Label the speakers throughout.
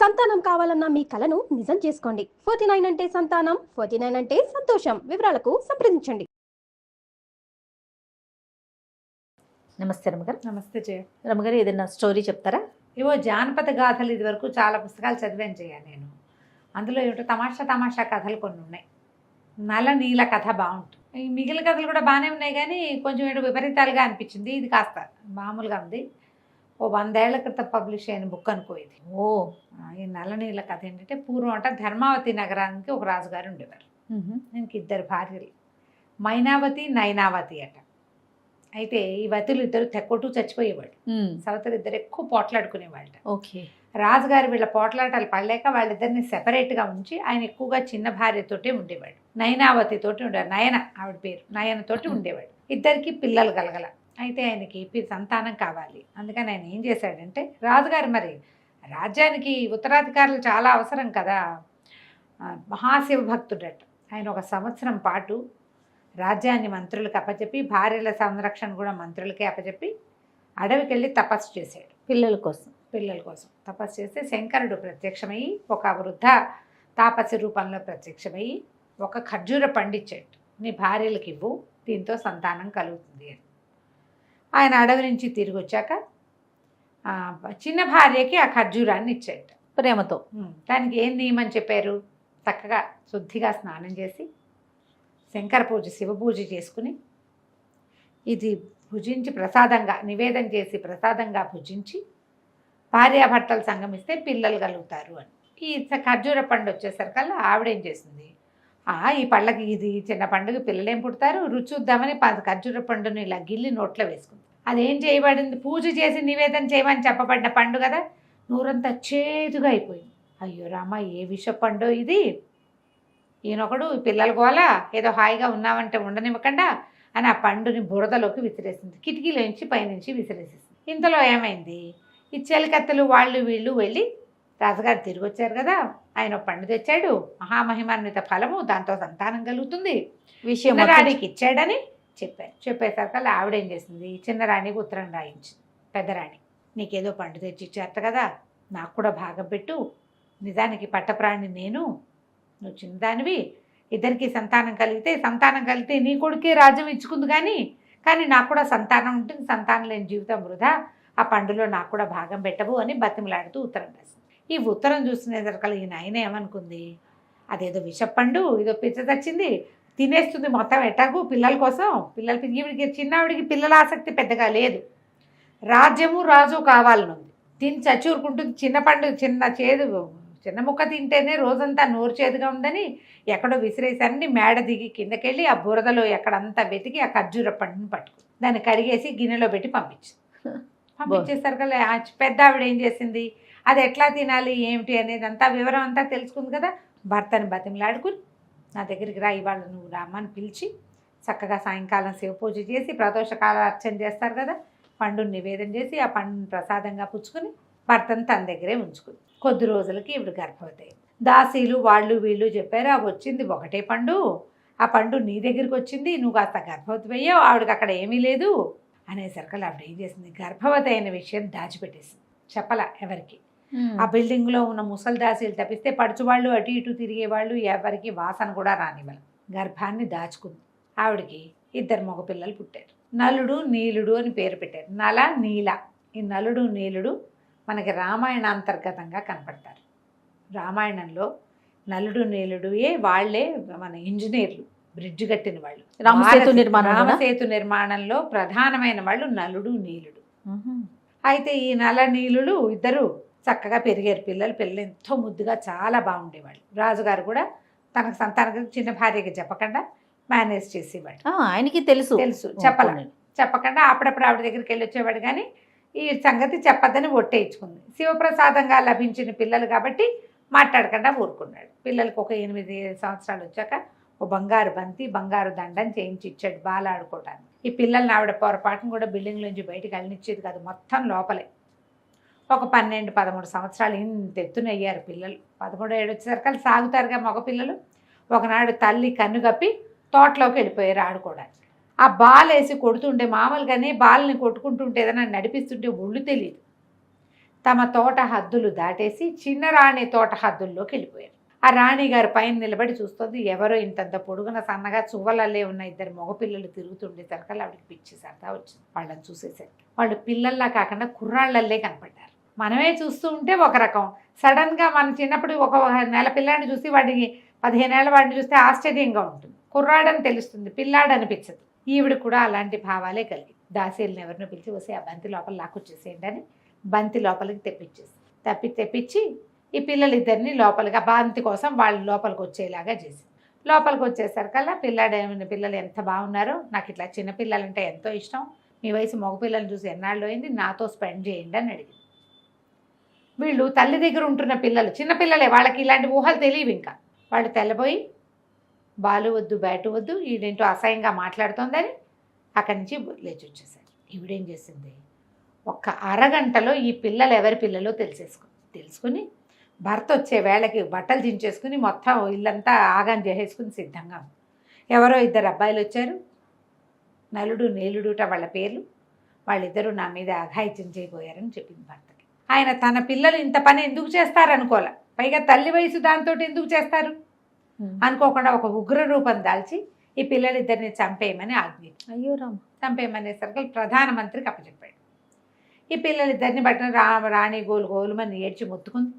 Speaker 1: సంతానం కావాలన్న మీ కలను నిజం చేసుకోండి. 49 అంటే సంతానం, 49 అంటే సంతోషం. వివరాలకు సంప్రదించండి.
Speaker 2: నమస్తే రమగారు.
Speaker 3: నమస్తే జయ.
Speaker 2: రమగారు, ఏదైనా స్టోరీ చెప్తారా?
Speaker 3: ఏవో జానపద గాథలు ఇది వరకు చాలా పుస్తకాలు చదివాను జయ నేను. అందులో ఏమిటో తమాషా కథలు కొన్ని ఉన్నాయి. నల నీల కథ బాగుంటుంది. ఈ మిగిలిన కథలు కూడా బాగానే ఉన్నాయి కానీ కొంచెం ఏదో విపరీతాలుగా అనిపించింది. ఇది కాస్త మామూలుగా ఉంది. ఓ 100 ఏళ్ల క్రితం పబ్లిష్ అయిన బుక్ అనుకో ఇది. ఈ నల నీల కథ ఏంటంటే, పూర్వం అంట ధర్మావతి నగరానికి ఒక రాజుగారు ఉండేవారు. దీనికి 2 భార్యలు, మైనావతి నైనావతి అట. అయితే ఈ వతులు ఇద్దరు తెక్కొట్టు చచ్చిపోయేవాడు. సవతులు ఇద్దరు ఎక్కువ పోట్లాడుకునేవాళ్ళ.
Speaker 2: ఓకే.
Speaker 3: రాజుగారు వీళ్ళ పోట్లాటాలు పడలేక వాళ్ళిద్దరిని సెపరేట్గా ఉంచి ఆయన ఎక్కువగా చిన్న భార్యతోటే ఉండేవాడు. నయనావతి తోటి ఉండేవాడు. నయన ఆవిడ పేరు. నయనతోటి ఉండేవాడు. ఇద్దరికి పిల్లలు కలగల. అయితే ఆయనకి సంతానం కావాలి. అందుకని ఆయన ఏం చేశాడంటే, రాజుగారు మరి రాజ్యానికి ఉత్తరాధికారులు చాలా అవసరం కదా, మహాశివ భక్తుడట. ఆయన 1 సంవత్సరం పాటు రాజ్యాన్ని మంత్రులకు అప్పచెప్పి, భార్యల సంరక్షణ కూడా మంత్రులకే అప్పచెప్పి అడవికి వెళ్ళి తపస్సు చేశాడు. పిల్లల కోసం తపస్సు చేస్తే శంకరుడు ప్రత్యక్షమయ్యి ఒక వృద్ధ తాపసి రూపంలో ప్రత్యక్షమయ్యి ఒక ఖర్జూర పండిచ్చాడు. నీ భార్యలకు ఇవ్వు, దీంతో సంతానం కలుగుతుంది అని. ఆయన అడవి నుంచి తిరిగి వచ్చాక చిన్న భార్యకి ఆ ఖర్జూరాన్ని ఇచ్చాడు
Speaker 2: ప్రేమతో.
Speaker 3: దానికి ఏం నియమని చెప్పారు? చక్కగా శుద్ధిగా స్నానం చేసి శంకర పూజ, శివ పూజ చేసుకుని ఇది భుజించి ప్రసాదంగా నివేదన చేసి ప్రసాదంగా భుజించి భార్యాభర్తలు సంగమిస్తే పిల్లలు కలుగుతారు అని. ఈ ఖర్జూర పండు వచ్చేసరికల్లా ఆవిడేం చేసింది, ఈ పళ్ళకి ఇది చిన్న పండుగ పిల్లలేం పుడతారు, రుచి చూద్దామని ఖర్జూర పండుని ఇలా గిల్లి నోట్లో వేసుకుంది. అదేం చేయబడింది, పూజ చేసి నివేదన చేయమని చెప్పబడిన పండు కదా, నూరంతా చేదుగా అయిపోయింది. అయ్యో రామ, ఏ విష పండు ఇది, ఈయనొకడు పిల్లల గోల, ఏదో హాయిగా ఉన్నామంటే ఉండనివ్వకుండా అని ఆ పండుని బురదలోకి విసిరేసింది. కిటికీలోంచి పైనుంచి విసిరేసేసింది. ఇంతలో ఏమైంది, ఈ చెలికత్తెలు వాళ్ళు వీళ్ళు వెళ్ళి, రాజుగారు తిరిగి వచ్చారు కదా, ఆయన పండు తెచ్చాడు, మహామహిమాన్విత ఫలము, దాంతో సంతానం కలుగుతుంది, చిన్నరాణికి ఇచ్చాడని చెప్పారు. చెప్పేసరికల్లా ఆవిడేం చేసింది, చిన్నరాణికి ఉత్తరం రాయించింది. పెద్దరాణి, నీకేదో పండు తెచ్చి ఇచ్చారట కదా, నాకు కూడా భాగం పెట్టు, నిజానికి పట్టప్రాణి నేను, నువ్వు చిన్నదానివి, ఇద్దరికి సంతానం కలిగితే నీ కొడుకే రాజ్యం ఇచ్చుకుంది కానీ నాకు కూడా సంతానం ఉంటుంది, సంతానం లేని జీవితం వృధా, ఆ పండులో నాకు కూడా భాగం పెట్టవు అని బతిమలాడుతూ ఉత్తరం రాసింది. ఈ ఉత్తరం చూసుకునేసరికల్లా ఈయన ఆయన ఏమనుకుంది, అదేదో విషపండు, ఏదో పిచ్చ తెచ్చింది, తినేస్తుంది మొత్తం ఎటాగు పిల్లల కోసం. ఈవిడికి చిన్నవిడికి పిల్లల ఆసక్తి పెద్దగా లేదు, రాజ్యము రాజు కావాలని ఉంది. తిని చచ్చూరుకుంటుంది. చిన్న పండు, చిన్న ముక్క తింటేనే రోజంతా నోరు చేదుగా ఉందని ఎక్కడో విసిరేసన్ని మేడ దిగి కిందకెళ్ళి ఆ బురదలో ఎక్కడంతా వెతికి ఆ ఖర్జూర పండుని పట్టుకుంది. దాన్ని కడిగేసి గిన్నెలో పెట్టి పంపించేసరికల్లా పెద్ద ఆవిడ ఏం చేసింది, అది ఎట్లా తినాలి ఏమిటి అనేది అంతా వివరం అంతా తెలుసుకుంది కదా, భర్తని బతిమలాడుకుని నా దగ్గరికి రా, ఇవాళ నువ్వు రామని పిలిచి చక్కగా సాయంకాలం శివ పూజ చేసి ప్రదోషకాల అర్చన చేస్తారు కదా, పండుని నివేదన చేసి ఆ పండుని ప్రసాదంగా పుచ్చుకుని భర్తను తన దగ్గరే ఉంచుకుంది. కొద్ది రోజులకి ఇవిడు గర్భవతి. దాసీలు వాళ్ళు వీళ్ళు చెప్పారు, అవి వచ్చింది ఒకటే పండు, ఆ పండు నీ దగ్గరికి వచ్చింది, నువ్వు కాస్త గర్భవతి అయ్యావు, ఆవిడకి అక్కడ ఏమీ లేదు అనేసరికి ఆవిడ ఏం చేసింది, గర్భవతి అయిన విషయం దాచిపెట్టేసింది, చెప్పలా ఎవరికి. ఆ బిల్డింగ్లో ఉన్న ముసలి దాసీలు తప్పిస్తే పడుచువాళ్ళు అటు ఇటు తిరిగేవాళ్ళు ఎవరికి వాసన కూడా రానివ్వాలి. గర్భాన్ని దాచుకుంది. ఆవిడకి 2 మగపిల్లలు పుట్టారు. నలుడు నీలుడు అని పేరు పెట్టారు. నల నీల. ఈ నలుడు నీలుడు మనకి రామాయణాంతర్గతంగా కనపడతారు. రామాయణంలో నలుడు నీలుడుయే వాళ్ళే మన ఇంజనీర్లు, బ్రిడ్జ్ కట్టిన వాళ్ళు. రామసేతు నిర్మాణంలో ప్రధానమైన వాళ్ళు నలుడు నీలుడు. అయితే ఈ నల నీలుడు ఇద్దరు చక్కగా పెరిగారు. పిల్లలు ఎంతో ముద్దుగా చాలా బాగుండేవాళ్ళు. రాజుగారు కూడా తనకు సంతానం చిన్న భార్యకి చెప్పకుండా మేనేజ్ చేసేవాడు.
Speaker 2: ఆయనకి తెలుసు
Speaker 3: చెప్పకుండా అప్పుడప్పుడు ఆవిడ దగ్గరికి వెళ్ళి వచ్చేవాడు. కానీ ఈ సంగతి చెప్పద్దని ఒట్టేయించుకుంది. శివప్రసాదంగా లభించిన పిల్లలు కాబట్టి మాట్లాడకుండా ఊరుకున్నాడు. పిల్లలకు ఒక 8 సంవత్సరాలు వచ్చాక ఓ బంగారు బంతి, బంగారు దండం చేయించి ఇచ్చాడు బాల ఆడుకోవడానికి. ఈ పిల్లల్ని ఆవిడ పొరపాటును కూడా బిల్డింగ్ నుంచి బయటికి వెళ్ళనిచ్చేది కాదు, మొత్తం లోపలే. ఒక 12-13 సంవత్సరాలు ఇంత ఎత్తున అయ్యారు పిల్లలు. 13 ఏడు వచ్చేసరికి సాగుతారుగా మగ పిల్లలు. ఒకనాడు తల్లి కన్ను కప్పి తోటలోకి వెళ్ళిపోయారు ఆడుకోవడానికి. ఆ బాల్ వేసి కొడుతుంటే, మామూలుగానే బాల్ని కొట్టుకుంటుంటే ఏదైనా నడిపిస్తుంటే ఒళ్ళు తెలియదు. తమ తోట హద్దులు దాటేసి చిన్న రాణి తోట హద్దుల్లోకి వెళ్ళిపోయారు. ఆ రాణిగారు పైన నిలబడి చూస్తుంది. ఎవరో ఇంతంత పొడుగున సన్నగా చువ్వలల్లే ఉన్న ఇద్దరు మగపిల్లలు తిరుగుతుండేసరికి ఆవిడకి పిచ్చి సరదా వచ్చింది. వాళ్ళని చూసేసరికి వాళ్ళు పిల్లల్లా కాకుండా కుర్రాళ్ళల్లే కనపడ్డారు. మనమే చూస్తూ ఉంటే ఒక రకం, సడన్గా మన చిన్నప్పుడు ఒక నెల పిల్లాడిని చూసి వాడికి 15 ఏళ్ళ వాడిని చూస్తే ఆశ్చర్యంగా ఉంటుంది. కుర్రాడని తెలుస్తుంది, పిల్లాడు అనిపించదు. ఈవిడ కూడా అలాంటి భావాలే కలిగి దాసీలను ఎవరినో పిలిచి వస్తే ఆ బంతి లోపల లాక్కొచ్చేసేయండి అని బంతి లోపలికి తెప్పించి ఈ పిల్లలిద్దరిని లోపలికి, ఆ బంతి కోసం వాళ్ళు లోపలికి వచ్చేలాగా చేసి లోపలికి వచ్చేసరికల్లా పిల్లలు ఎంత బాగున్నారో, నాకు ఇట్లా చిన్నపిల్లలంటే ఎంతో ఇష్టం, మీ వయసు మగపిల్లల్ని చూసి ఎన్నాళ్ళు అయింది, నాతో స్పెండ్ చేయండి అని అడిగింది. వీళ్ళు తల్లి దగ్గర ఉంటున్న పిల్లలు, చిన్నపిల్లలే, వాళ్ళకి ఇలాంటి ఊహలు తెలియవు. ఇంకా వాళ్ళు తెల్లబోయి బాలు వద్దు బ్యాటు వద్దు, ఈడేంటో అసహ్యంగా మాట్లాడుతోందని అక్కడి నుంచి లేచి వచ్చేసారు. ఈవిడేం చేసింది, ఒక్క అరగంటలో ఈ పిల్లలు ఎవరి పిల్లలో తెలుసుకుని భర్త వచ్చే వేళకి బట్టలు దించేసుకుని మొత్తం ఇల్లంతా ఆగాన్ చేసేసుకుని సిద్ధంగా ఉంది. ఎవరో ఇద్దరు అబ్బాయిలు వచ్చారు, నలుడు నీలుడుట వాళ్ళ పేర్లు. వాళ్ళిద్దరూ నా మీద అఘాయిత్యం చేయబోయారని చెప్పింది భర్తకి. ఆయన తన పిల్లలు ఇంత పని ఎందుకు చేస్తారనుకోలే, పైగా తల్లి వయసు దాంతో ఎందుకు చేస్తారు అనుకోకుండా ఒక ఉగ్ర రూపం దాల్చి ఈ పిల్లలిద్దరిని చంపేయమని ఆజ్ఞించారు.
Speaker 2: అయ్యో రామ్.
Speaker 3: చంపేయమనేసరికి ప్రధానమంత్రికి అప్పచెప్పాడు. ఈ పిల్లలిద్దరిని బట్టిన రాణి గోలుమని ఏడ్చి మొత్తుకుంది.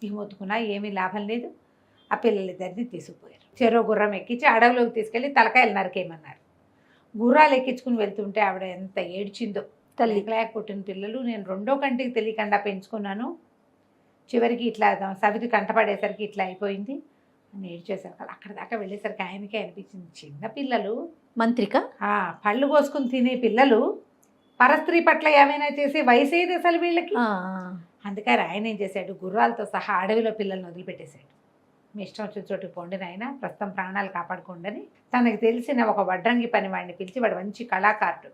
Speaker 3: ఈ మొత్తుకున్నా ఏమీ లాభం లేదు. ఆ పిల్లలిద్దరిని తీసుకుపోయారు. చెరో గుర్రం ఎక్కించి అడవిలోకి తీసుకెళ్ళి తలకాయలు నరికేయమన్నారు. గుర్రాలు ఎక్కించుకుని వెళ్తుంటే ఆవిడ ఎంత ఏడ్చిందో. తల్లి లేక పుట్టిన పిల్లలు నేను రెండో కంటికి తెలియకుండా పెంచుకున్నాను, చివరికి ఇట్లా సవితి కంటపడేసరికి ఇట్లా అయిపోయింది అని ఏడ్చేసరికి అక్కడ దాకా వెళ్ళేసరికి ఆయనకే అనిపించింది, చిన్నపిల్లలు
Speaker 2: మంత్రిక
Speaker 3: పళ్ళు కోసుకుని తినే పిల్లలు పరస్త్రీ పట్ల ఏమైనా చేసే వయసు ఏది అసలు వీళ్ళకి. అందుకని ఆయన ఏం చేశాడు, గుర్రాలతో సహా అడవిలో పిల్లల్ని వదిలిపెట్టేశాడు. మీ ఇష్టం వచ్చిన చోటుకి పోండి నాయన, ప్రస్తుతం ప్రాణాలు కాపాడుకోండి. తనకు తెలిసిన ఒక వడ్రంగి పని వాడిని పిలిచి, వాడు మంచి కళాకారుడు,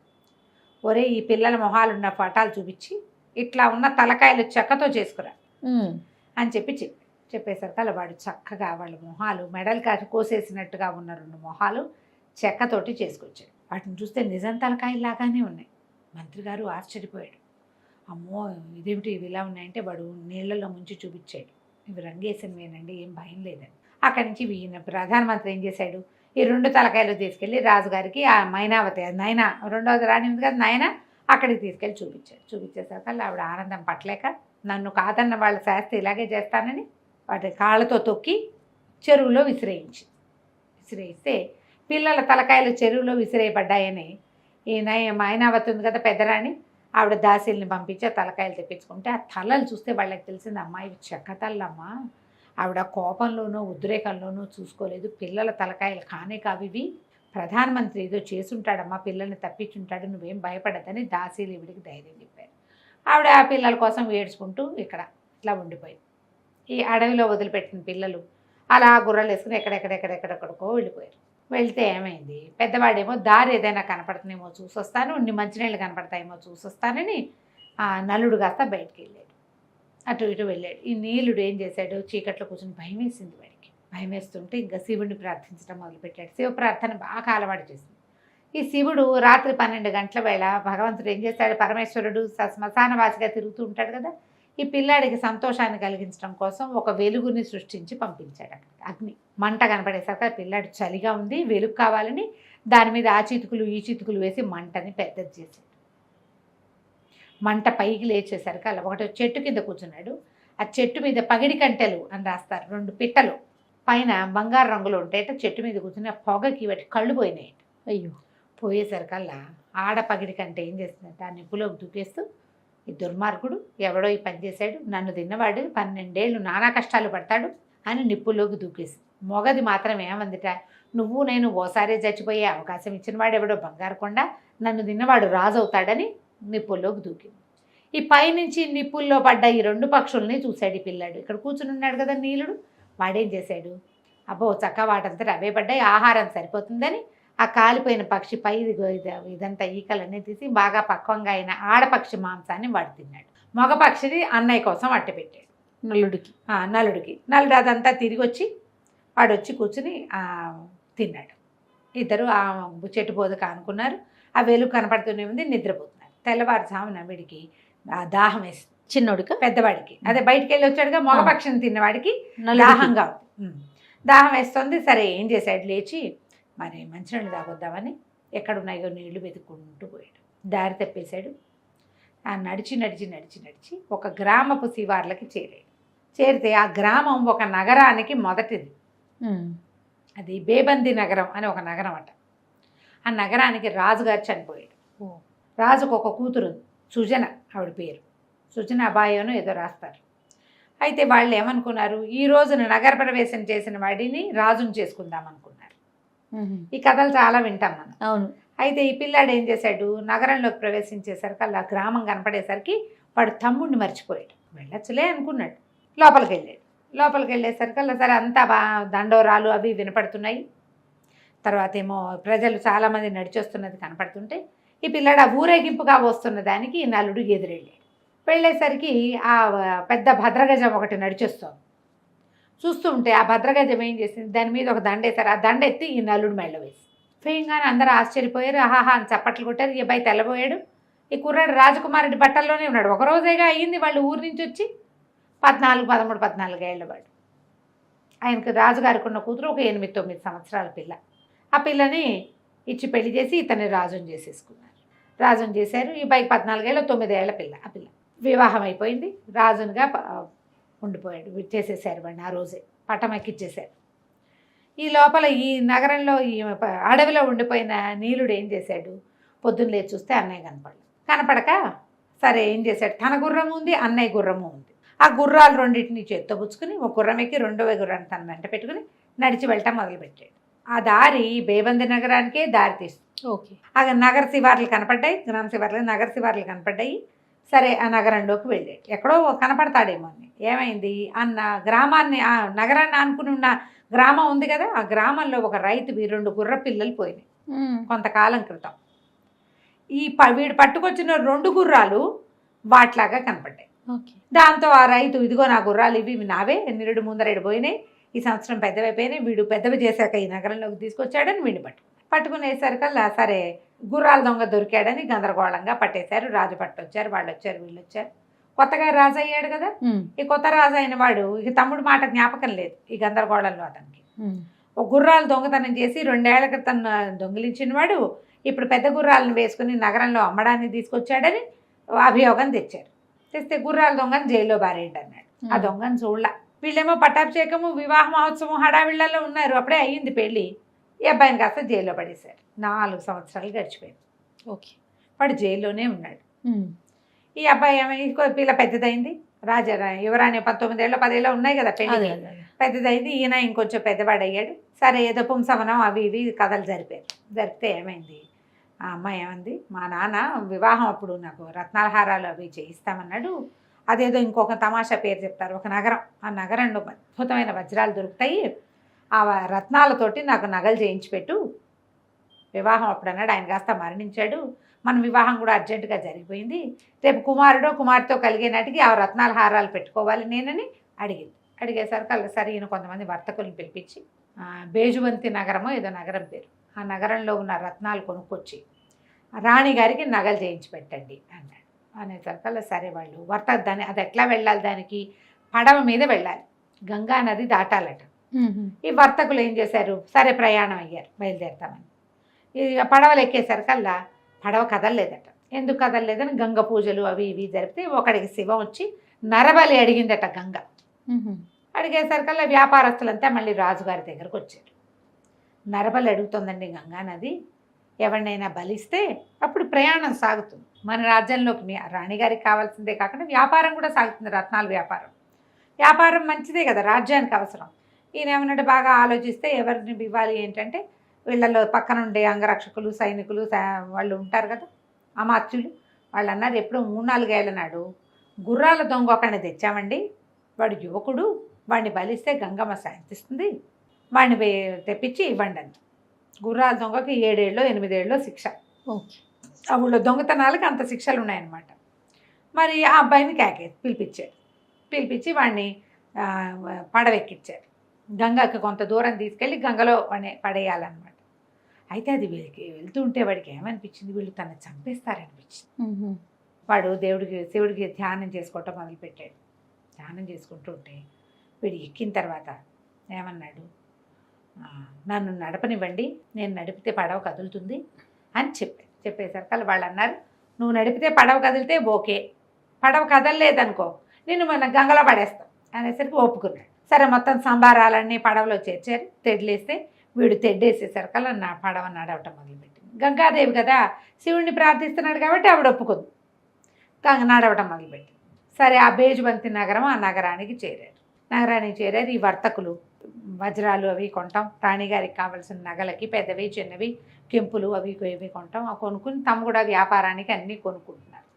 Speaker 3: ఒరే ఈ పిల్లల మొహాలున్న పటాలు చూపించి ఇట్లా ఉన్న తలకాయలు చెక్కతో చేసుకురా అని చెప్పేసరికి అలా వాడు చక్కగా వాళ్ళ మొహాలు మెడలు కోసేసినట్టుగా ఉన్న 2 మొహాలు చెక్కతోటి చేసుకొచ్చాడు. వాటిని చూస్తే నిజం తలకాయలాగానే ఉన్నాయి. మంత్రి గారు ఆశ్చర్యపోయాడు. అమ్మో ఇదేమిటి ఇవి ఇలా ఉన్నాయంటే వాడు నీళ్లలో ముంచి చూపించాడు, ఇవి రంగేసినవేనండి, ఏం భయం లేదని. అక్కడి నుంచి ఈయన ప్రధానమంత్రి ఏం చేశాడు, ఈ 2 తలకాయలు తీసుకెళ్ళి రాజుగారికి, ఆ మైనావతి నయన రెండవది రాణి ఉంది కదా నయన, అక్కడికి తీసుకెళ్ళి చూపించేసరికి ఆవిడ ఆనందం పట్టలేక, నన్ను కాదన్న వాళ్ళ శాస్త్రి ఇలాగే చేస్తానని వాటి కాళ్ళతో తొక్కి చెరువులో విసిరేయిస్తే పిల్లల తలకాయలు చెరువులో విసిరేయబడ్డాయని ఈ మైనావతి ఉంది కదా పెద్దరాణి, ఆవిడ దాసీల్ని పంపించి ఆ తలకాయలు తెప్పించుకుంటే ఆ తలలు చూస్తే వాళ్ళకి తెలిసింది, అమ్మాయి చెక్క తల్లమ్మా, ఆవిడ కోపంలోనూ ఉద్రేకంలోనూ చూసుకోలేదు, పిల్లల తలకాయలు కానే కావివి, ప్రధానమంత్రి ఏదో చేసుంటాడమ్మా, పిల్లల్ని తప్పించుంటాడు, నువ్వేం భయపడద్దని దాసీలు ఈవిడికి ధైర్యం చెప్పారు. ఆవిడ ఆ పిల్లల కోసం ఏడ్చుకుంటూ ఇట్లా ఉండిపోయింది. ఈ అడవిలో వదిలిపెట్టిన పిల్లలు అలా గుర్రాలు వేసుకుని ఎక్కడెక్కడికో వెళ్ళిపోయారు. వెళ్తే ఏమైంది, పెద్దవాడేమో దారి ఏదైనా కనపడుతుందేమో చూసొస్తాను, మంచినీళ్ళు కనపడతాయేమో చూసొస్తానని నలుడు కాస్త బయటికి వెళ్ళాడు, అటు ఇటు వెళ్ళాడు. ఈ నీలుడు ఏం చేశాడు, చీకట్లో కూర్చొని భయం వేసింది వాడికి. భయం వేస్తుంటే ఇంకా శివుడిని ప్రార్థించడం మొదలుపెట్టాడు. శివ ప్రార్థన బాగా అలవాటు చేసింది. ఈ శివుడు రాత్రి 12 గంటల వేళ భగవంతుడు ఏం చేస్తాడు, పరమేశ్వరుడు శ్మశానవాసిగా తిరుగుతూ ఉంటాడు కదా, ఈ పిల్లాడికి సంతోషాన్ని కలిగించడం కోసం ఒక వెలుగుని సృష్టించి పంపించాడు. అక్కడ అగ్ని మంట కనపడేసరికి పిల్లాడు చలిగా ఉంది, వెలుగు కావాలని దాని మీద ఆ చితుకులు ఈ చితుకులు వేసి మంటని పెద్దది చేశాడు. మంట పైకి లేచేసరికి అలా ఒకటి చెట్టు కింద కూర్చున్నాడు. ఆ చెట్టు మీద పగిడి కంటెలు అని రాస్తారు, 2 పిట్టలు పైన బంగారు రంగులో ఉంటాయట. చెట్టు మీద కూర్చుని ఆ పొగకి వాటి కళ్ళు పోయినాయి. అయ్యో పోయేసరికల్లా ఆడ పగిడి కంటే ఏం చేస్తుందంటే ఆ నిప్పులోకి దూకేస్తూ, ఈ దుర్మార్గుడు ఎవడో ఈ పని చేశాడు, నన్ను తిన్నవాడు 12 ఏళ్ళు నానా కష్టాలు పడతాడు అని నిప్పుల్లోకి దూకేసి, మొగది మాత్రం ఏమందిట, నువ్వు నేను ఓసారి చచ్చిపోయే అవకాశం ఇచ్చిన వాడు ఎవడో బంగారు కొండ, నన్ను తిన్నవాడు రాజు అవుతాడని నిప్పుల్లోకి దూకింది. ఈ పైనుంచి నిప్పుల్లో పడ్డ ఈ 2 పక్షుల్ని చూశాడు ఈ పిల్లాడు. ఇక్కడ కూర్చుని ఉన్నాడు కదా నీలుడు, వాడేం చేశాడు, అబ్బో చక్క వాటంతా అవే పడ్డాయి, ఆహారం సరిపోతుందని ఆ కాలిపోయిన పక్షి పై ఇదంతా ఈకలన్నీ తీసి బాగా పక్వంగా అయిన ఆడపక్షి మాంసాన్ని వాడు తిన్నాడు. మగపక్షిది అన్నయ్య కోసం అట్టపెట్టాడు నలుడికి. నలుడు అదంతా తిరిగి వచ్చి వాడు వచ్చి కూర్చుని తిన్నాడు. ఇద్దరు ఆ చెట్టు బోధక అనుకున్నారు. ఆ వెలుగు కనపడుతూనే ఉంది, నిద్రపోతున్నారు. తెల్లవారుజామున వీడికి దాహం వేస్తుంది.
Speaker 2: చిన్నోడిక
Speaker 3: పెద్దవాడికి. అదే బయటికి వెళ్ళి వచ్చాడుగా, మగపక్షిని తిన్నవాడికి
Speaker 2: నలుగురికి.
Speaker 3: దాహంగా ఉంది. దాహం వేస్తుంది. సరే ఏం చేశాడు, లేచి మరి మంచినీళ్ళు తాగొద్దామని ఎక్కడున్నాయో నీళ్లు వెతుక్కుంటూ పోయాడు. దారి తప్పేశాడు. నడిచి నడిచి నడిచి నడిచి ఒక గ్రామపు శివార్లకి చేరాడు. చేరితే ఆ గ్రామం ఒక నగరానికి మొదటిది. అది బేబంది నగరం అని ఒక నగరం అట. ఆ నగరానికి రాజుగారు చనిపోయాడు. రాజుకు ఒక కూతురు ఉంది, సుజన, ఆవిడ పేరు సుజన అబాయోను ఏదో రాస్తారు. అయితే వాళ్ళు ఏమనుకున్నారు, ఈ రోజున నగర ప్రవేశం చేసిన వాడిని రాజును చేసుకుందాం అనుకున్నారు. ఈ కథలు చాలా వింటాం మనం.
Speaker 2: అవును.
Speaker 3: అయితే ఈ పిల్లాడు ఏం చేశాడు, నగరంలోకి ప్రవేశించేసరికి అలా గ్రామం కనపడేసరికి వాడు తమ్ముడిని మర్చిపోయాడు. వెళ్ళొచ్చులే అనుకున్నాడు. లోపలికి వెళ్ళేసరికి అలా సరే అంతా దండోరాలు అవి వినపడుతున్నాయి. తర్వాత ఏమో ప్రజలు చాలామంది నడిచొస్తున్నది కనపడుతుంటే ఈ పిల్లాడు ఆ ఊరేగింపుగా వస్తున్న దానికి ఈ నలుడు ఎదురెళ్ళాడు. వెళ్ళేసరికి ఆ పెద్ద భద్రగజం ఒకటి నడిచొస్తుంది. చూస్తూ ఉంటే ఆ భద్రగజం ఏం చేసింది, దాని మీద ఒక దండ వేశారు. ఆ దండ ఎత్తి ఈ నలుడు మెళ్ళ వేసి ఫేయంగానే అందరూ ఆశ్చర్యపోయారు. ఆహాహా అని చప్పట్లు కొట్టారు. ఈ అబ్బాయి తెల్లబోయాడు. ఈ కుర్రాడు రాజకుమారుడి బట్టల్లోనే ఉన్నాడు. ఒక రోజేగా అయ్యింది వాళ్ళు ఊరి నుంచి వచ్చి. 14 ఏళ్ల వాడు. ఆయనకు రాజుగారికి ఉన్న కూతురు ఒక 8-9 సంవత్సరాల పిల్ల. ఆ పిల్లని ఇచ్చి పెళ్లి చేసి ఇతన్ని రాజుని చేసేసుకున్నారు. రాజుని చేశారు. ఈ పైకి 14 ఏళ్ళ 9 ఏళ్ల పిల్ల. ఆ పిల్ల వివాహం అయిపోయింది. రాజునిగా ఉండిపోయాడు. చేసేసారు వాడిని. ఆ రోజే పట్టం ఎక్కిచ్చేశారు. ఈ లోపల ఈ నగరంలో ఈ అడవిలో ఉండిపోయిన నీలుడు ఏం చేశాడు, పొద్దున్న లేచి చూస్తే అన్నయ్య కనపడక సరే ఏం చేశాడు, తన గుర్రం ఉంది, అన్నయ్య గుర్రము ఉంది. ఆ గుర్రాలు రెండింటిని చేత్తో పుచ్చుకుని ఒక గుర్రం ఎక్కి రెండవ గుర్రాన్ని తన వెంట పెట్టుకుని నడిచి వెళ్ళటం మొదలుపెట్టాడు. ఆ దారి బేబంది నగరానికే దారి తీస్తుంది.
Speaker 2: ఓకే.
Speaker 3: ఆ నగర శివార్లు కనపడ్డాయి, గ్రామ శివార్లు నగర శివార్లు కనపడ్డాయి. సరే ఆ నగరంలోకి వెళ్ళాడు. ఎక్కడో కనపడతాడేమో అని. ఏమైంది, అన్న గ్రామాన్ని ఆ నగరాన్ని ఆనుకుని ఉన్న గ్రామం ఉంది కదా, ఆ గ్రామంలో ఒక రైతువి 2 గుర్ర పిల్లలు పోయినాయి కొంతకాలం క్రితం. వీడు పట్టుకొచ్చిన 2 గుర్రాలు వాట్లాగా కనపడ్డాయి. దాంతో ఆ రైతు, ఇదిగో నా గుర్రాలు ఇవి నావే, నిరుడు ముందరేడు పోయినాయి, ఈ సంవత్సరం పెద్దవైపోయినాయి, వీడు పెద్దవి చేశాక ఈ నగరంలోకి తీసుకొచ్చాడని వీడిని పట్టుకునేసరికల్లా సరే గుర్రాల దొంగ దొరికాడని గందరగోళంగా పట్టేశారు. రాజు పట్టొచ్చారు, వాళ్ళు వచ్చారు, వీళ్ళు వచ్చారు. కొత్తగా రాజు అయ్యాడు కదా, ఈ కొత్త రాజు అయిన వాడు ఇక తమ్ముడు మాట జ్ఞాపకం లేదు ఈ గందరగోళంలో అతనికి. ఒక గుర్రాలు దొంగతనం చేసి 2 ఏళ్ల క్రితం దొంగిలించిన వాడు ఇప్పుడు పెద్ద గుర్రాలను వేసుకుని నగరంలో అమ్మడానికి తీసుకొచ్చాడని అభియోగం తెచ్చారు. తెస్తే గుర్రాల దొంగని జైల్లో బారేయండి అన్నాడు. ఆ దొంగని చూడలా. వీళ్ళేమో పట్టాభిషేకము వివాహ మహోత్సవం హడావిళ్లలో ఉన్నారు. అప్పుడే అయ్యింది పెళ్ళి. ఈ అబ్బాయిని కాస్త జైల్లో పడేశారు. 4 సంవత్సరాలు గడిచిపోయింది.
Speaker 2: ఓకే.
Speaker 3: వాడు జైల్లోనే ఉన్నాడు. ఈ అబ్బాయి ఏమైంది, పిల్ల పెద్దదైంది. యువరాణి 19 ఏళ్ళ 10 ఏళ్ళ ఉన్నాయి కదా పెళ్ళి, పెద్దదైంది. ఈయన ఇంకొంచెం పెద్దవాడు అయ్యాడు. సరే ఏదో పుంసవనం అవి ఇవి కథలు జరిపితే ఏమైంది, ఆ అమ్మాయి ఏమంది, మా నాన్న వివాహం అప్పుడు నాకు రత్నాల హారాలు అవి చేయిస్తామన్నాడు. అదేదో ఇంకొక తమాషా పేరు చెప్తారు, ఒక నగరం, ఆ నగరంలో అద్భుతమైన వజ్రాలు దొరుకుతాయి, ఆ రత్నాలతోటి నాకు నగలు చేయించి పెట్టు. వివాహం అప్పుడు అన్నాడు. ఆయన కాస్త మరణించాడు. మన వివాహం కూడా అర్జెంటుగా జరిగిపోయింది. రేపు కుమారుడో కుమార్తెతో కలిగే నాటికి ఆ రత్నాల హారాలు పెట్టుకోవాలి నేనని అడిగింది. అడిగేసరికి సరే ఈయన కొంతమంది వర్తకులను పిలిపించి బేజువంతి నగరమో ఏదో నగరం పేరు, ఆ నగరంలో ఉన్న రత్నాలు కొనుక్కొచ్చి రాణిగారికి నగలు చేయించి పెట్టండి అన్నాడు. అనేసరికల్లా సరే వాళ్ళు దాన్ని అది ఎట్లా వెళ్ళాలి, దానికి పడవ మీద వెళ్ళాలి, గంగా నది దాటాలట. ఈ వర్తకులు ఏం చేశారు, సరే ప్రయాణం అయ్యారు, బయలుదేరుతామని. ఈ పడవలు ఎక్కేసరికల్లా పడవ కదలలేదట. ఎందుకు కదలలేదని గంగ పూజలు అవి ఇవి జరిపితే ఒకడికి శివం వచ్చి నరబలి అడిగిందట గంగ. అడిగేసరికల్లా వ్యాపారస్తులంతా మళ్ళీ రాజుగారి దగ్గరకు వచ్చారు. నరబలి అడుగుతుందండి గంగా నది, ఎవరినైనా బలిస్తే అప్పుడు ప్రయాణం సాగుతుంది. మన రాజ్యంలోకి మీ రాణిగారికి కావాల్సిందే కాకుండా వ్యాపారం కూడా సాగుతుంది, రత్నాల వ్యాపారం మంచిదే కదా, రాజ్యానికి అవసరం. ఈయన ఏమన్నట్టు బాగా ఆలోచిస్తే ఎవరిని ఇవ్వాలి ఏంటంటే వీళ్ళలో పక్కనుండే అంగరక్షకులు సైనికులు వాళ్ళు ఉంటారు కదా, అమాత్యులు, వాళ్ళు అన్నారు ఎప్పుడో 3-4 ఏళ్ల నాడు గుర్రాల దొంగ ఒకడిని తెచ్చామండి, వాడు యువకుడు, వాడిని బలిస్తే గంగమ్మ శాంతిస్తుంది, వాడిని తెప్పించి ఇవ్వండి అని. గుర్రాల దొంగకి 7 ఏళ్ళో 8 ఏళ్ళో శిక్ష. ఆ ఊళ్ళో దొంగతనాలకి అంత శిక్షలు ఉన్నాయన్నమాట. మరి ఆ అబ్బాయిని పిలిపించి వాడిని పడవెక్కించారు. గంగకి కొంత దూరం తీసుకెళ్ళి గంగలో పడేయాలన్నమాట. అయితే అది వీళ్ళకి వెళ్తూ ఉంటే వాడికి ఏమనిపించింది, వీళ్ళు తను చంపేస్తారనిపించింది. వాడు శివుడికి ధ్యానం చేసుకోవటం మొదలుపెట్టాడు. ధ్యానం చేసుకుంటూ ఉంటే వీడు ఎక్కిన తర్వాత ఏమన్నాడు, నన్ను నడపనివ్వండి, నేను నడిపితే పడవ కదులుతుంది అని చెప్పేసరికి వాళ్ళు అన్నారు, నువ్వు నడిపితే పడవ కదిలితే ఓకే, పడవ కదలలేదనుకో నేను మన గంగలో పడేస్తాం అనేసరికి ఒప్పుకున్నాడు. సరే మొత్తం సంబారాలన్నీ పడవలో చేర్చారు. తెడ్లేస్తే వీడు తెడ్డేసేసరికల్లా నా పడవ నడవటం మొదలుపెట్టింది. గంగాదేవి కదా, శివుడిని ప్రార్థిస్తున్నాడు కాబట్టి ఆవిడ ఒప్పుకుంది. నడవటం మొదలుపెట్టింది. సరే ఆ బేజుబంతి నగరం, ఆ నగరానికి చేరారు. ఈ వర్తకులు వజ్రాలు అవి కొంటాం, రాణిగారికి కావాల్సిన నగలకి పెద్దవి చిన్నవి కెంపులు అవి ఇవి కొంటాం. అవి కొనుక్కుని తమ కూడా వ్యాపారానికి అన్నీ కొనుక్కుంటున్నారు.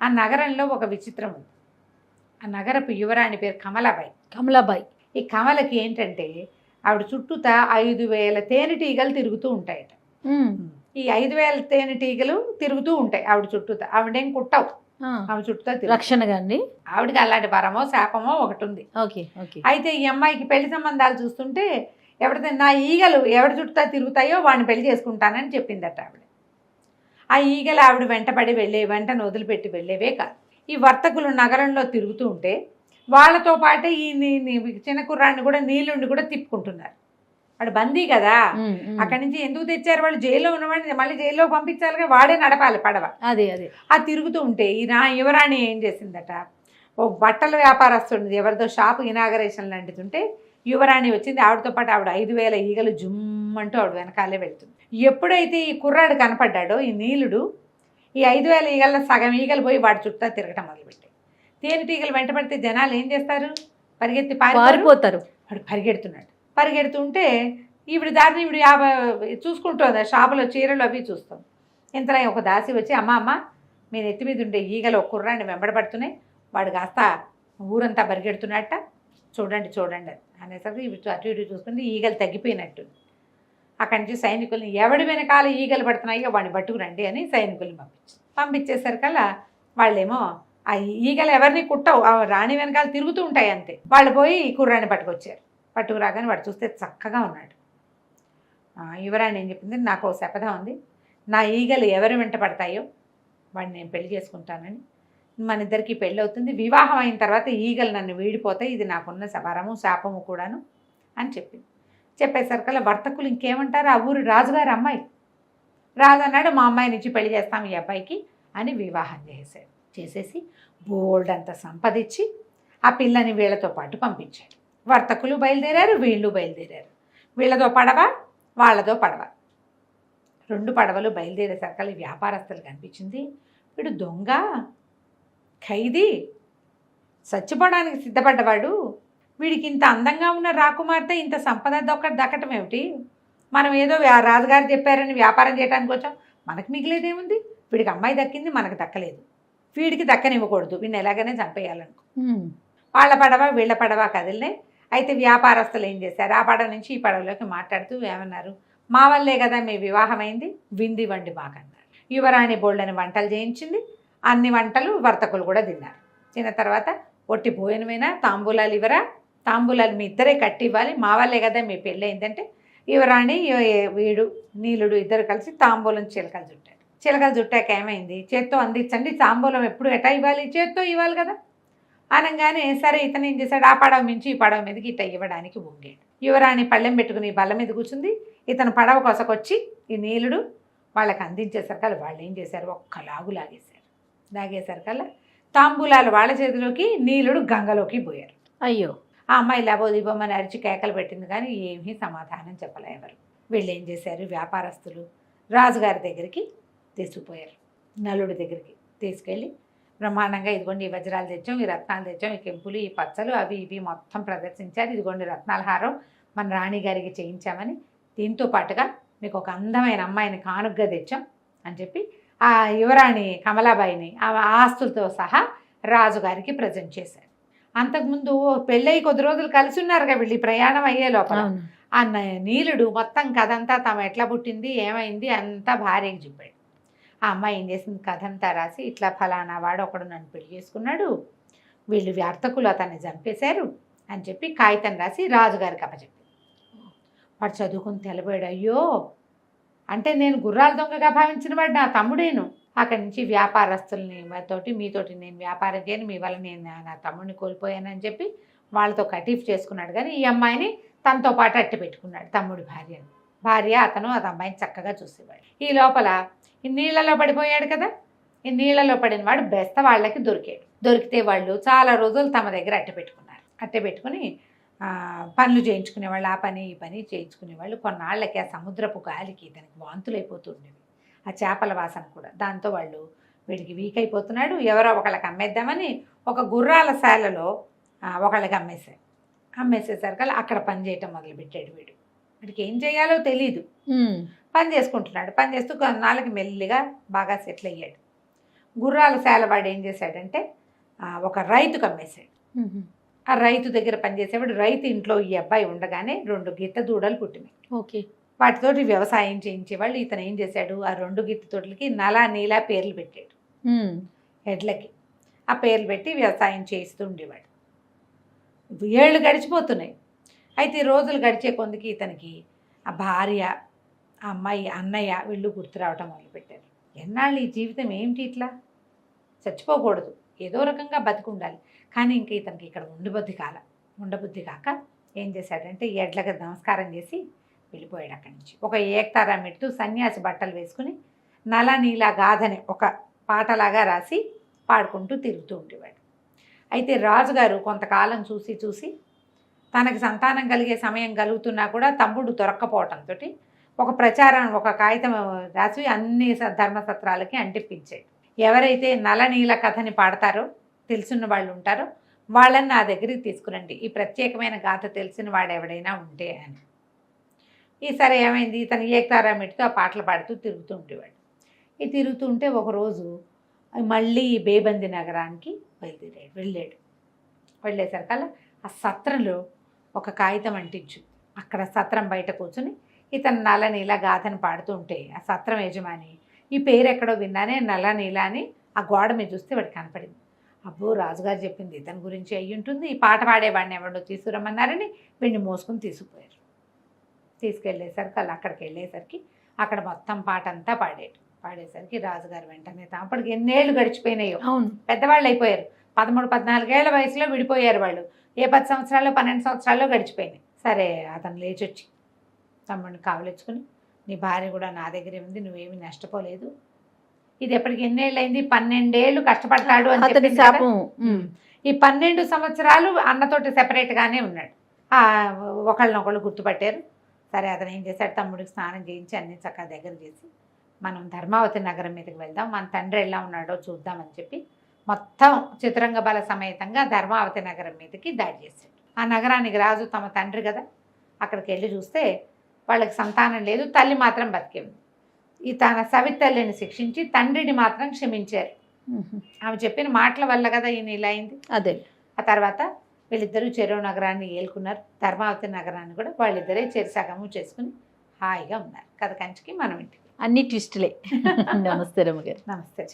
Speaker 3: ఆ నగరంలో ఒక విచిత్రం ఉంది. ఆ నగరపు యువరాణి పేరు కమలాబాయి. ఈ కమలకి ఏంటంటే ఆవిడ చుట్టూతా 5,000 తేనెటీగలు తిరుగుతూ ఉంటాయట. ఈ 5,000 తేనెటీగలు తిరుగుతూ ఉంటాయి ఆవిడ చుట్టూతా. ఆవిడేం కుట్టవు, ఆవిడ చుట్టూతా
Speaker 2: రక్షణగా అండి.
Speaker 3: ఆవిడకి అలాంటి వరమో శాపమో ఒకటి ఉంది. అయితే ఈ అమ్మాయికి పెళ్లి సంబంధాలు చూస్తుంటే ఎవరితో నా ఈగలు ఎవరి చుట్టూ తిరుగుతాయో వాడిని పెళ్లి చేసుకుంటానని చెప్పిందట ఆవిడ. ఆ ఈగలు ఆవిడ వెంటపడి వెంటను వదిలిపెట్టి వెళ్ళేవే కాదు. ఈ వర్తకులు నగరంలో తిరుగుతూ ఉంటే వాళ్ళతో పాటే ఈ చిన్న కుర్రాన్ని కూడా నీళ్ళుండి కూడా తిప్పుకుంటున్నారు. వాడు బందీ కదా, అక్కడి నుంచి ఎందుకు తెచ్చారు వాళ్ళు, జైల్లో ఉన్నవాడిని మళ్ళీ జైల్లో పంపించాలిగా, వాడే నడపాలి పడవ.
Speaker 2: అదే
Speaker 3: ఆ తిరుగుతూ ఉంటే ఈ యువరాణి ఏం చేసిందట, ఓ బట్టల వ్యాపారస్తుంది ఎవరిదో షాపు ఇనాగరేషన్ లాంటిది యువరాణి వచ్చింది. ఆవిడతో పాటు ఆవిడ 5,000 ఈగలు జుమ్మంటూ ఆవిడ వెనకాలే వెళ్తుంది. ఎప్పుడైతే ఈ కుర్రాడు కనపడ్డాడో ఈ నీలుడు, ఈ 5,000 ఈగల్లో సగం ఈగలు పోయి వాడి చుట్టూ తిరగటం మొదలుపెట్టాయి. తేనెటీగలు వెంటబడితే జనాలు ఏం చేస్తారు, పరిగెత్తి పారిపోతారు. వాడు పరిగెడుతుంటే ఈవిడ దారిని ఈవిడ చూసుకుంటుంది, షాపులో చీరలు అవి చూస్తాం. ఇంతలో ఒక దాసి వచ్చి, అమ్మ మీ నెత్తి మీద ఉండే ఈగలు ఒక కుర్రాన్ని వెంబడబడుతున్నాయి, వాడు కాస్త ఊరంతా పరిగెడుతున్నట్ట, చూడండి అనేసరికి ఇవి అటు ఇటు చూసుకుంటే ఈగలు తగ్గిపోయినట్టు. అక్కడి నుంచి సైనికుల్ని ఎవడి వెనకాల ఈగలు పడుతున్నాయో వాడిని పట్టుకురండి అని సైనికుల్ని పంపించేసరికల్లా వాళ్ళేమో ఆ ఈగలు ఎవరిని కుట్టవు, రాణి వెనకాల తిరుగుతూ ఉంటాయి అంతే. వాళ్ళు పోయి ఈ కుర్రాన్ని పట్టుకురాగానే వాడు చూస్తే చక్కగా ఉన్నాడు. యువరాణి ఏం చెప్పింది, నాకు ఓ శపథం ఉంది, నా ఈగలు ఎవరు వెంట పడతాయో వాడిని నేను పెళ్లి చేసుకుంటానని, మన ఇద్దరికి పెళ్ళి అవుతుంది, వివాహం అయిన తర్వాత ఈగలు నన్ను వీడిపోతాయి, ఇది నాకున్న వరము శాపము కూడాను అని చెప్పింది. చెప్పేసరికల్లా వర్తకులు ఇంకేమంటారు, ఆ ఊరి రాజుగారి అమ్మాయి, రాజు అన్నాడు మా అమ్మాయి నుంచి పెళ్లి చేస్తాం ఈ అబ్బాయికి అని వివాహం చేసేసి బోల్డ్ అంత సంపదించి ఆ పిల్లని వీళ్ళతో పాటు పంపించాడు. వర్తకులు బయలుదేరారు, వీళ్ళు బయలుదేరారు. వీళ్ళతో పడవ, వాళ్ళతో పడవ, 2 పడవలు బయలుదేరేసరికల్లా వ్యాపారస్తులు కనిపించింది. వీడు దొంగ, ఖైదీ, చచ్చిపోవడానికి సిద్ధపడ్డవాడు, వీడికి ఇంత అందంగా ఉన్న రాకుమార్తె ఇంత సంపద దక్కటం ఏమిటి, మనం ఏదో రాజుగారు చెప్పారని వ్యాపారం చేయడానికి వచ్చాం, మనకు మిగిలేదేముంది, వీడికి అమ్మాయి దక్కింది మనకు దక్కలేదు, వీడికి దక్కనివ్వకూడదు, వీడిని ఎలాగనే చంపేయాలనుకో. వాళ్ళ పడవ వీళ్ళ పడవ కదిలినాయి. అయితే వ్యాపారస్తులు ఏం చేశారు, ఆ పడవ నుంచి ఈ పడవలోకి మాట్లాడుతూ ఏమన్నారు, మా వల్లే కదా మీ వివాహం అయింది, వింది వండి మాకన్నారు. యువరాణి బోల్డని వంటలు చేయించింది, అన్ని వంటలు వర్తకులు కూడా తిన్నారు. తిన్న తర్వాత ఒట్టి భోజనమైనా తాంబూలాలు ఇవ్వరా, తాంబూలాలు మీ ఇద్దరే కట్టి ఇవ్వాలి, మా వల్లే కదా మీ పెళ్ళి అయిందంటే యువరాణి వీడు నీలుడు ఇద్దరు కలిసి తాంబూలం చిలకలు చుట్టాక ఏమైంది, చేత్తో అందించండి, తాంబూలం ఎప్పుడు ఎటా ఇవ్వాలి, చేత్తో ఇవ్వాలి కదా అనగానే సరే ఇతను ఏం చేశాడు, ఆ పడవ మించి ఈ పడవ మీదకి ఇట్ట ఇవ్వడానికి వంగాడు. యువరాణి పళ్ళెం పెట్టుకుని బల్ల మీద కూర్చుంది, ఇతను పడవ కొసకొచ్చి ఈ నీలుడు వాళ్ళకి అందించేసరికల్లా వాళ్ళు ఏం చేశారు, ఒక్కలాగు లాగేసరికల్లా తాంబూలాలు వాళ్ళ చేతిలోకి, నీలుడు గంగలోకి పోయారు.
Speaker 2: అయ్యో,
Speaker 3: ఆ అమ్మాయి లేబోదిబొమ్మని అరిచి కేకలు పెట్టింది కానీ ఏమీ సమాధానం చెప్పలే ఎవరు. వీళ్ళు ఏం చేశారు, వ్యాపారస్తులు రాజుగారి దగ్గరికి తీసుకుపోయారు, నలుడి దగ్గరికి తీసుకెళ్ళి బ్రహ్మాండంగా ఇదిగోండి ఈ వజ్రాలు తెచ్చాం, ఈ రత్నాలు తెచ్చాం, ఈ కెంపులు, ఈ పచ్చలు అవి ఇవి మొత్తం ప్రదర్శించారు, ఇదిగోండి రత్నాల హారం మన రాణిగారికి చేయించామని, దీంతో పాటుగా మీకు ఒక అందమైన అమ్మాయిని కానుగ్గా తెచ్చాం అని చెప్పి ఆ యువరాణి కమలాబాయిని ఆ ఆస్తులతో సహా రాజుగారికి ప్రజెంట్ చేశారు. అంతకుముందు పెళ్ళయి కొద్ది రోజులు కలిసి ఉన్నారుగా వీళ్ళు ప్రయాణం అయ్యే లోపల ఆ నీలుడు మొత్తం కథ అంతా తమ ఎట్లా పుట్టింది ఏమైంది అంతా భార్యకి చెప్పాడు. ఆ అమ్మాయి ఏం చేసింది, కథ అంతా రాసి ఇట్లా ఫలానా వాడు ఒకడు నన్ను పెళ్లి చేసుకున్నాడు, వీళ్ళు వ్యార్థకులు అతన్ని చంపేశారు అని చెప్పి కాగితం రాసి రాజుగారికి అప్పచెప్పింది. వాడు చదువుకుని తెలబోయాడు, అయ్యో అంటే నేను గుర్రాల దొంగగా భావించిన వాడు నా తమ్ముడేను, అక్కడి నుంచి వ్యాపారస్తుల్ని మీతోటి నేను వ్యాపారం చేయను, మీ వల్ల నేను నా తమ్ముడిని కోల్పోయానని చెప్పి వాళ్ళతో కటీఫ్ చేసుకున్నాడు. కానీ ఈ అమ్మాయిని తనతో పాటు అట్టి పెట్టుకున్నాడు, తమ్ముడి భార్య అతను అది అమ్మాయిని చక్కగా చూసేవాడు. ఈ లోపల ఈ నీళ్ళలో పడిపోయాడు కదా, ఈ నీళ్ళలో పడిన వాడు బెస్త వాళ్ళకి దొరికితే వాళ్ళు చాలా రోజులు తమ దగ్గర అట్టె పెట్టుకుని పనులు చేయించుకునేవాళ్ళు, ఆ పని ఈ పని చేయించుకునేవాళ్ళు. కొన్నాళ్ళకి ఆ సముద్రపు గాలికి ఇతనికి వాంతులు అయిపోతుండేవి, ఆ చేపల వాసన కూడా. దాంతో వాళ్ళు వీడికి వీక్ అయిపోతున్నాడు, ఎవరో ఒకళ్ళకి అమ్మేద్దామని ఒక గుర్రాల శాలలో ఒకళ్ళకి అమ్మేసేసరికి అక్కడ పని చేయటం మొదలుపెట్టాడు. వీడికి ఏం చేయాలో తెలీదు, పని చేసుకుంటున్నాడు. పని చేస్తూ కొన్నాళ్ళకి మెల్లిగా బాగా సెటిల్ అయ్యాడు. గుర్రాల శాల వాడు ఏం చేశాడంటే ఒక రైతుకు అమ్మేశాడు. ఆ రైతు దగ్గర పనిచేసేవాడు. రైతు ఇంట్లో ఈ అబ్బాయి ఉండగానే 2 గిత్త దూడలు పుట్టినాయి.
Speaker 2: ఓకే.
Speaker 3: వాటితోటి వ్యవసాయం చేయించేవాళ్ళు. ఇతను ఏం చేశాడు, ఆ 2 గిత్త తోటలకి నల నీల పేర్లు పెట్టాడు, ఎడ్లకి ఆ పేర్లు పెట్టి వ్యవసాయం చేస్తూ ఉండేవాడు. ఏళ్ళు గడిచిపోతున్నాయి. అయితే రోజులు గడిచే కొందికి ఇతనికి ఆ భార్య, ఆ అమ్మాయి, అన్నయ్య వీళ్ళు గుర్తు రావటం మొదలుపెట్టారు. ఎన్నాళ్ళు ఈ జీవితం ఏమిటి, ఇట్లా చచ్చిపోకూడదు, ఏదో రకంగా బతికుండాలి. కానీ ఇంకా ఇతనికి ఇక్కడ ఉండబుద్ధి కాక ఏం చేశాడంటే ఎడ్లకి నమస్కారం చేసి వెళ్ళిపోయాడు అక్కడి నుంచి. ఒక ఏక్తారా మెట్టు సన్యాసి బట్టలు వేసుకుని నల నీల గాథని ఒక పాటలాగా రాసి పాడుకుంటూ తిరుగుతూ ఉండేవాడు. అయితే రాజుగారు కొంతకాలం చూసి తనకి సంతానం కలిగే సమయం కలుగుతున్నా కూడా తమ్ముడు దొరక్కపోవటంతో ఒక కాగితం రాసి అన్ని ధర్మసత్రాలకి అంటిప్పించాడు. ఎవరైతే నల నీల కథని పాడతారో, తెలిసిన వాళ్ళు ఉంటారో వాళ్ళని నా దగ్గరికి తీసుకురండి, ఈ ప్రత్యేకమైన గాథ తెలిసిన వాడు ఎవడైనా ఉంటే అని. ఈసారి ఏమైంది, ఇతను ఏకతారా మెట్టుతో ఆ పాటలు పాడుతూ తిరుగుతూ ఉండేవాడు. ఈ తిరుగుతుంటే ఒకరోజు మళ్ళీ బేబంది నగరానికి వెళ్ళేసరికల్లా ఆ సత్రంలో ఒక కాగితం అంటించు. అక్కడ సత్రం బయట కూర్చుని ఇతను నల నీల గాథను పాడుతూ ఉంటే ఆ సత్రం యజమాని ఈ పేరు ఎక్కడో విన్నానే, నల నీల అని ఆ గోడ మీద చూస్తే వాడికి కనపడింది. అబ్బో, రాజుగారు చెప్పింది ఇతని గురించి అయ్యి ఉంటుంది, ఈ పాట పాడేవాడిని ఎవడో తీసుకురమ్మన్నారని వీడిని మోసుకుని తీసుకెళ్ళేసరికి అక్కడికి వెళ్ళేసరికి అక్కడ మొత్తం పాట అంతా పాడేసరికి రాజుగారు వెంటనే అప్పటికి ఎన్నేళ్ళు గడిచిపోయినాయో, పెద్దవాళ్ళు అయిపోయారు. 13-14 ఏళ్ల వయసులో విడిపోయారు వాళ్ళు. ఏ 10 సంవత్సరాల్లో 12 సంవత్సరాల్లో గడిచిపోయినాయి. సరే, అతను లేచొచ్చి తమ్ముడిని కావలించుకుని, నీ భార్య కూడా నా దగ్గరే ఉంది, నువ్వేమీ నష్టపోలేదు. ఇది ఎప్పటికి ఎన్నేళ్ళు అయింది, 12 ఏళ్ళు కష్టపడతాడు అని చెప్పి ఈ 12 సంవత్సరాలు అన్నతోటి సెపరేట్గానే ఉన్నాడు. ఒకళ్ళనొకళ్ళు గుర్తుపట్టారు. సరే, అతను ఏం చేశాడు, తమ్ముడికి స్నానం చేయించి అన్ని చక్కగా దగ్గర చేసి మనం ధర్మావతి నగరం మీదకి వెళ్దాం, మన తండ్రి ఎలా ఉన్నాడో చూద్దామని చెప్పి మొత్తం చతురంగ బల సమేతంగా ధర్మావతి నగరం మీదకి దాడి చేశాడు. ఆ నగరానికి రాజు తమ తండ్రి కదా, అక్కడికి వెళ్ళి చూస్తే వాళ్ళకి సంతానం లేదు, తల్లి మాత్రం బతికే ఉంది. ఈ తన సవితల్లిని శిక్షించి తండ్రిని మాత్రం క్షమించారు. ఆమె చెప్పిన మాటల వల్ల కదా ఈయన ఇలా అయింది.
Speaker 2: అదే.
Speaker 3: ఆ తర్వాత వీళ్ళిద్దరూ చెరువు నగరాన్ని ఏలుకున్నారు. ధర్మావతి నగరాన్ని కూడా వాళ్ళిద్దరే చెరిసగము చేసుకుని హాయిగా ఉన్నారు. కథ కంచికి మనం ఇంటికి.
Speaker 2: అన్ని ట్విస్టులే. నమస్తే రమ్మగారు.
Speaker 3: నమస్తే.